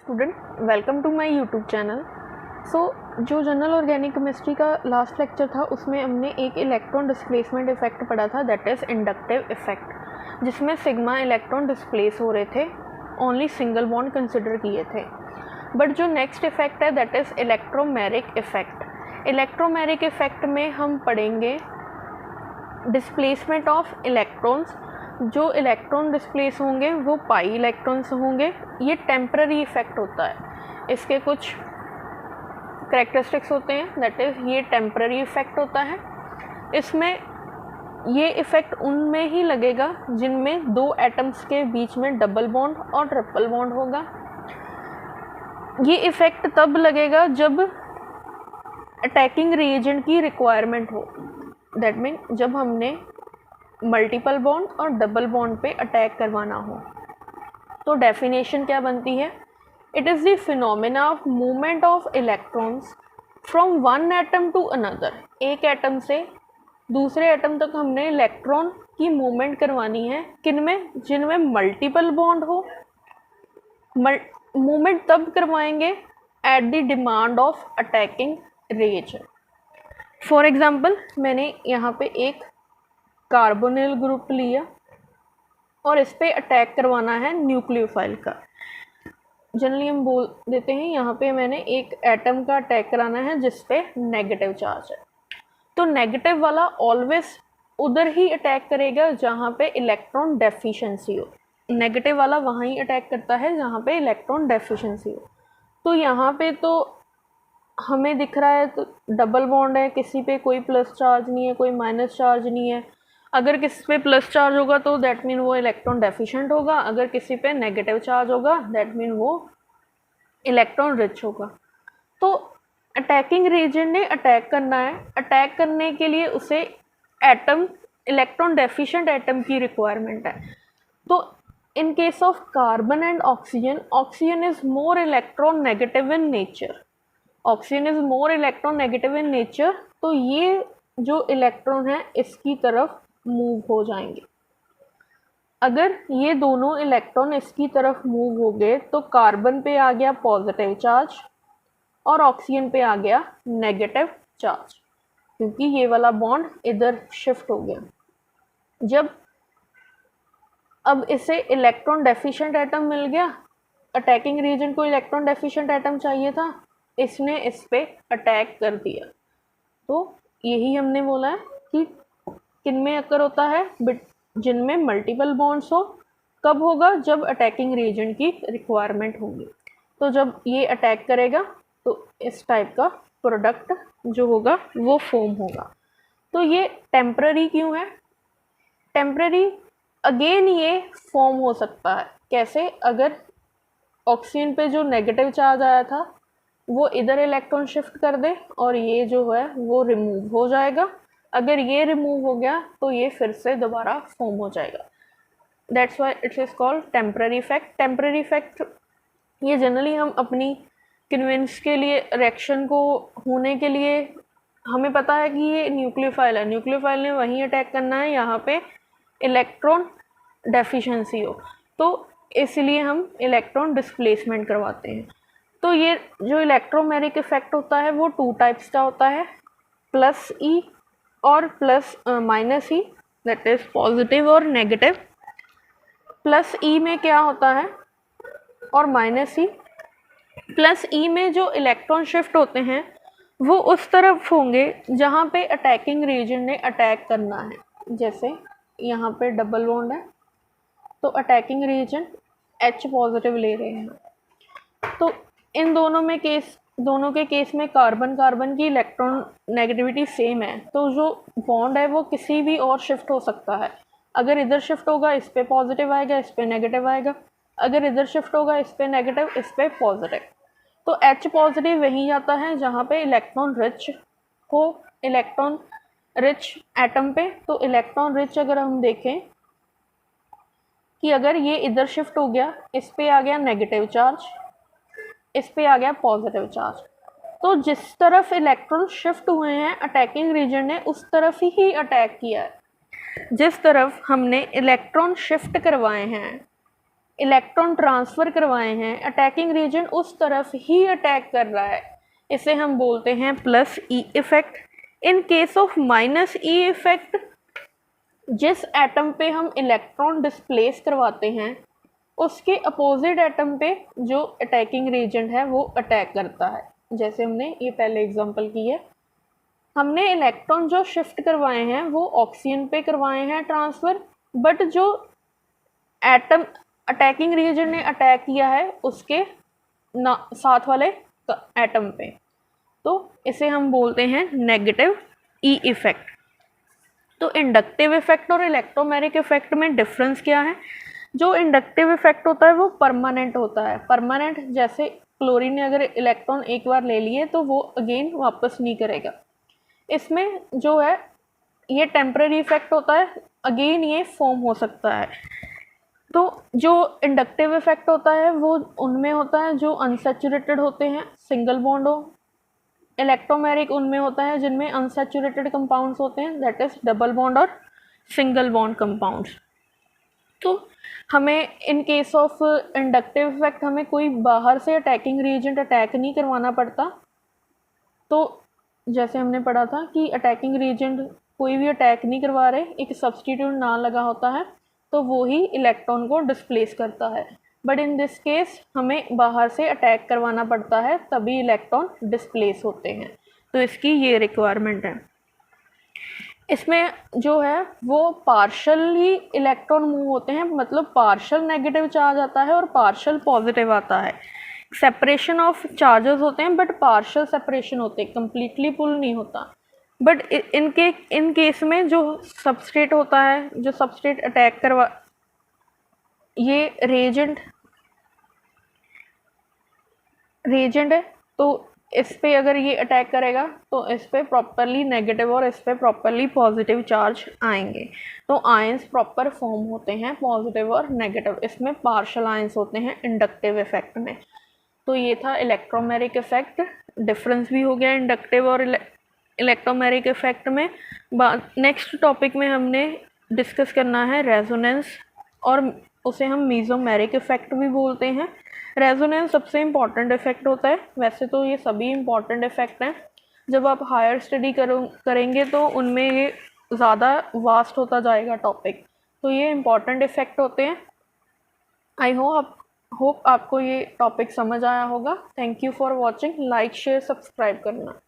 Student, welcome to my YouTube channel. जो general organic chemistry का last lecture था उसमें हमने एक इलेक्ट्रॉन डिस्प्लेसमेंट इफेक्ट पढ़ा था, दैट इज़ इंडक्टिव इफेक्ट, जिसमें सिग्मा इलेक्ट्रॉन डिस्प्लेस हो रहे थे, ओनली सिंगल बॉन्ड कंसिडर किए थे। बट जो नेक्स्ट इफेक्ट है that is electromeric effect. Electromeric effect में हम पढ़ेंगे डिस्प्लेसमेंट ऑफ इलेक्ट्रॉन्स। जो इलेक्ट्रॉन डिस्प्लेस होंगे वो पाई इलेक्ट्रॉन्स होंगे। ये टेम्पररी इफेक्ट होता है, इसके कुछ करेक्टरिस्टिक्स होते हैं, दैट इज़ ये टेम्पररी इफेक्ट होता है। इसमें ये इफ़ेक्ट उनमें ही लगेगा जिनमें दो एटम्स के बीच में डबल बॉन्ड और ट्रिपल बॉन्ड होगा। ये इफ़ेक्ट तब लगेगा जब अटैकिंग रिएजेंट की रिक्वायरमेंट हो, दैट मीन जब हमने मल्टीपल बॉन्ड और डबल बॉन्ड पे अटैक करवाना हो। तो डेफिनेशन क्या बनती है? It is the phenomena of movement of electrons from one atom to another. एक एटम से दूसरे एटम तक हमने इलेक्ट्रॉन की मूवमेंट करवानी है, किनमें? जिनमें मल्टीपल बॉन्ड हो। मूवमेंट तब करवाएंगे at the demand of attacking reagent. For example, मैंने यहाँ पे एक कार्बोनिल ग्रुप लिया और इस पे अटैक करवाना है न्यूक्लियोफाइल का। जनरली हम बोल देते हैं यहाँ पे मैंने एक एटम का अटैक कराना है जिस पे नेगेटिव चार्ज है। तो नेगेटिव वाला ऑलवेज उधर ही अटैक करेगा जहाँ पे इलेक्ट्रॉन डेफिशिएंसी हो। नेगेटिव वाला वहाँ ही अटैक करता है जहाँ पे इलेक्ट्रॉन डेफिशिएंसी हो। तो यहाँ पे तो हमें दिख रहा है तो डबल बॉन्ड है, किसी पे कोई प्लस चार्ज नहीं है, कोई माइनस चार्ज नहीं है। अगर किसी पे प्लस चार्ज होगा तो दैट मीन वो इलेक्ट्रॉन डेफिशिएंट होगा, अगर किसी पे नेगेटिव चार्ज होगा दैट मीन वो इलेक्ट्रॉन रिच होगा। तो अटैकिंग रीजन ने अटैक करना है, अटैक करने के लिए उसे एटम इलेक्ट्रॉन डेफिशिएंट एटम की रिक्वायरमेंट है। तो in case of carbon and oxygen, oxygen is more electron negative in nature. Oxygen is more electron negative in nature. तो ये जो इलेक्ट्रॉन है इसकी तरफ मूव हो जाएंगे। अगर ये दोनों इलेक्ट्रॉन इसकी तरफ मूव हो गए तो कार्बन पे आ गया पॉजिटिव चार्ज और ऑक्सीजन पे आ गया नेगेटिव चार्ज, क्योंकि ये वाला बॉन्ड इधर शिफ्ट हो गया। जब अब इसे इलेक्ट्रॉन डेफिशिएंट एटम मिल गया, अटैकिंग रीजन को इलेक्ट्रॉन डेफिशिएंट एटम चाहिए था, इसने इस पे अटैक कर दिया। तो यही हमने बोला है कि किनमें अकर होता है, जिनमें मल्टीपल बॉन्ड्स हो। कब होगा? जब अटैकिंग रीजन की रिक्वायरमेंट होगी। तो जब ये अटैक करेगा तो इस टाइप का प्रोडक्ट जो होगा वो फॉर्म होगा। तो ये टेम्पररी क्यों है? टेम्पररी अगेन ये फॉर्म हो सकता है कैसे? अगर ऑक्सीजन पे जो नेगेटिव चार्ज आया था वो इधर इलेक्ट्रॉन शिफ्ट कर दे और ये जो है वो रिमूव हो जाएगा। अगर ये रिमूव हो गया तो ये फिर से दोबारा फॉर्म हो जाएगा। That's why it is called temporary effect. Temporary effect ये जनरली हम अपनी कन्विंस के लिए, रिएक्शन को होने के लिए, हमें पता है कि ये न्यूक्लियोफाइल है, न्यूक्लियोफाइल ने वहीं अटैक करना है यहाँ पे इलेक्ट्रॉन डेफिशिएंसी हो, तो इसलिए हम इलेक्ट्रॉन डिस्प्लेसमेंट करवाते हैं। तो ये जो इलेक्ट्रोमेरिक इफेक्ट होता है वो टू टाइप्स का होता है, प्लस ई और plus minus E, that is positive और नेगेटिव। प्लस ई में क्या होता है और माइनस ई? प्लस ई में जो इलेक्ट्रॉन शिफ्ट होते हैं वो उस तरफ होंगे जहाँ पे अटैकिंग रीजन ने अटैक करना है। जैसे यहाँ पे डबल बॉन्ड है तो अटैकिंग रीजन H पॉजिटिव ले रहे हैं। तो इन दोनों के केस में कार्बन कार्बन की इलेक्ट्रॉन नेगेटिविटी सेम है, तो जो बॉन्ड है वो किसी भी और शिफ्ट हो सकता है। अगर इधर शिफ्ट होगा इस पे पॉजिटिव आएगा, इस पे नेगेटिव आएगा। अगर इधर शिफ्ट होगा इस पे नेगेटिव, इस पे पॉजिटिव। तो H पॉजिटिव वहीं जाता है जहाँ पे इलेक्ट्रॉन रिच हो, इलेक्ट्रॉन रिच एटम पे। तो इलेक्ट्रॉन रिच अगर हम देखें कि अगर ये इधर शिफ्ट हो गया, इस पे आ गया नेगेटिव चार्ज, इस पे आ गया पॉजिटिव चार्ज। तो जिस तरफ इलेक्ट्रॉन शिफ्ट हुए हैं अटैकिंग रीजन ने उस तरफ ही अटैक किया है। जिस तरफ हमने इलेक्ट्रॉन शिफ्ट करवाए हैं इलेक्ट्रॉन ट्रांसफ़र करवाए हैं, अटैकिंग रीजन उस तरफ ही अटैक कर रहा है, इसे हम बोलते हैं plus E effect. In case of minus E effect, जिस एटम पे हम इलेक्ट्रॉन डिस्प्लेस करवाते हैं उसके अपोजिट एटम पे जो अटैकिंग रीजन है वो अटैक करता है। जैसे हमने ये पहले एग्जांपल की है, हमने इलेक्ट्रॉन जो शिफ्ट करवाए हैं वो ऑक्सीजन पे करवाए हैं ट्रांसफ़र, बट जो एटम अटैकिंग रीजन ने अटैक किया है उसके साथ वाले एटम पे, तो इसे हम बोलते हैं नेगेटिव ई इफ़ेक्ट। तो इंडक्टिव इफ़ेक्ट और इलेक्ट्रोमैग्नेटिक इफ़ेक्ट में डिफरेंस क्या है? जो इंडक्टिव इफ़ेक्ट होता है वो परमानेंट होता है। परमानेंट जैसे क्लोरीन ने अगर इलेक्ट्रॉन एक बार ले लिए तो वो अगेन वापस नहीं करेगा। इसमें जो है ये टेम्पररी इफ़ेक्ट होता है, अगेन ये फॉर्म हो सकता है। तो जो इंडक्टिव इफ़ेक्ट होता है वो उनमें होता है जो अनसैचुरेटेड होते हैं, सिंगल बॉन्ड हो। इलेक्ट्रोमैग्नेटिक उनमें होता है जिनमें अनसैचुरेटेड कंपाउंड्स होते हैं, दैट इज़ डबल बॉन्ड और सिंगल बॉन्ड कंपाउंड्स। तो हमें in case of inductive effect हमें कोई बाहर से अटैकिंग रीजेंट अटैक नहीं करवाना पड़ता। तो जैसे हमने पढ़ा था कि अटैकिंग रीजेंट कोई भी अटैक नहीं करवा रहे, एक सब्सटीट्यूट ना लगा होता है तो वो ही इलेक्ट्रॉन को डिस्प्लेस करता है। बट इन दिस केस हमें बाहर से अटैक करवाना पड़ता है तभी इलेक्ट्रॉन डिस्प्लेस होते हैं। तो इसकी ये रिक्वायरमेंट है। इसमें जो है वो पार्शली इलेक्ट्रॉन मूव होते हैं, मतलब पार्शल नेगेटिव चार्ज आता है और पार्शल पॉजिटिव आता है। सेपरेशन ऑफ चार्जेस होते हैं बट पार्शल सेपरेशन होते हैं, कम्प्लीटली पुल नहीं होता। बट इन केस में जो सबस्ट्रेट होता है, जो सबस्ट्रेट अटैक करवा, ये रेजेंट है तो इस पे अगर ये अटैक करेगा तो इस पे प्रॉपरली नेगेटिव और इस पे प्रॉपरली पॉजिटिव चार्ज आएंगे। तो आयंस प्रॉपर फॉर्म होते हैं पॉजिटिव और नेगेटिव, इसमें पार्शल आयंस होते हैं इंडक्टिव इफेक्ट में। तो ये था इलेक्ट्रोमैग्नेटिक इफेक्ट, डिफरेंस भी हो गया इंडक्टिव और इलेक्ट्रोमैग्नेटिक इफेक्ट में। नेक्स्ट टॉपिक में हमने डिस्कस करना है रेजोनेंस, और उसे हम मीजोमेरिक इफेक्ट भी बोलते हैं। रेजोनेंस सबसे इम्पॉर्टेंट इफेक्ट होता है, वैसे तो ये सभी इम्पॉर्टेंट इफेक्ट हैं। जब आप हायर स्टडी करेंगे तो उनमें ये ज़्यादा वास्ट होता जाएगा टॉपिक, तो ये इम्पॉर्टेंट इफेक्ट होते हैं। आई होप आपको ये टॉपिक समझ आया होगा। Thank you for watching. Like share subscribe करना।